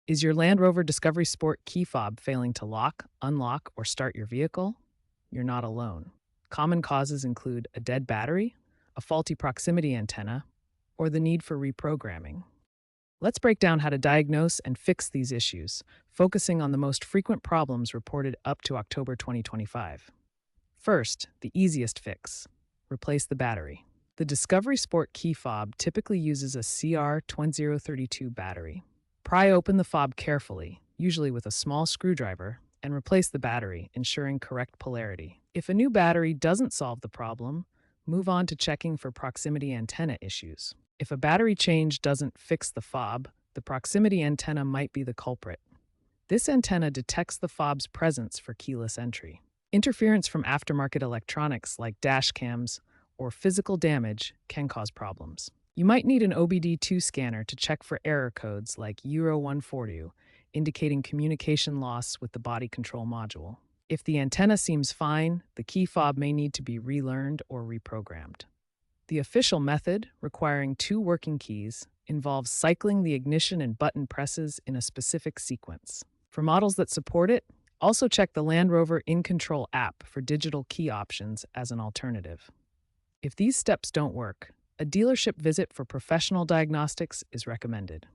Is your Land Rover Discovery Sport key fob failing to lock, unlock, or start your vehicle? You're not alone. Common causes include a dead battery, a faulty proximity antenna, or the need for reprogramming. Let's break down how to diagnose and fix these issues, focusing on the most frequent problems reported up to October 2025. First, the easiest fix: replace the battery. The Discovery Sport key fob typically uses a CR2032 battery. Pry open the fob carefully, usually with a small screwdriver, and replace the battery, ensuring correct polarity. If a new battery doesn't solve the problem, move on to checking for proximity antenna issues. If a battery change doesn't fix the fob, the proximity antenna might be the culprit. This antenna detects the fob's presence for keyless entry. Interference from aftermarket electronics like dash cams or physical damage can cause problems. You might need an OBD2 scanner to check for error codes like Euro 140, indicating communication loss with the body control module. If the antenna seems fine, the key fob may need to be relearned or reprogrammed. The official method, requiring 2 working keys, involves cycling the ignition and button presses in a specific sequence. For models that support it, also check the Land Rover In Control app for digital key options as an alternative. If these steps don't work, a dealership visit for professional diagnostics is recommended.